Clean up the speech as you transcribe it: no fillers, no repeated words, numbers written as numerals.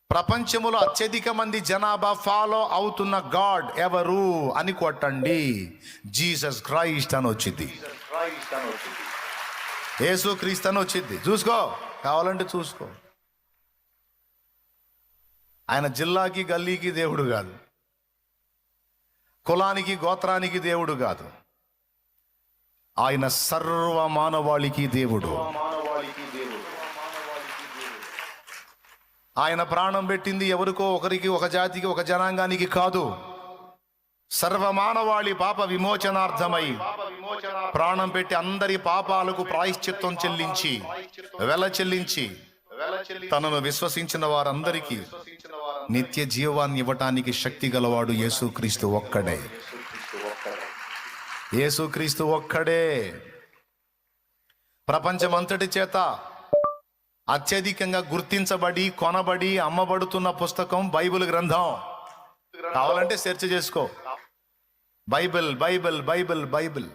ప్రపంచములో అత్యధిక మంది జనాభా ఫాలో అవుతున్న గాడ్ ఎవరు అని కొట్టండి. జీసస్ క్రైస్ట్ అని వచ్చింది. యేసు క్రీస్తు అని వచ్చింది. చూసుకో, కావాలంటే చూసుకో. ఆయన జిల్లాకి గల్లీకి దేవుడు కాదు, కులానికి గోత్రానికి దేవుడు కాదు. ఆయన సర్వ మానవాళికి దేవుడు. ఆయన ప్రాణం పెట్టింది ఎవరికో ఒకరికి, ఒక జాతికి, ఒక జనాంగానికి కాదు. సర్వమానవాళి పాప విమోచనార్థమై ప్రాణం పెట్టి అందరి పాపాలకు ప్రాయశ్చిత్తం చెల్లించి వెల చెల్లించి తనను విశ్వసించిన వారందరికీ నిత్య జీవాన్ని ఇవ్వటానికి శక్తి గలవాడు యేసుక్రీస్తు ఒక్కడే. యేసుక్రీస్తు ఒక్కడే. ప్రపంచమంతటి చేత అత్యధికంగా గుర్తించబడి కొనబడి అమ్మబడుతున్న పుస్తకం బైబిల్ గ్రంథం. కావాలంటే సెర్చ్ చేసుకో. Bible Bible Bible Bible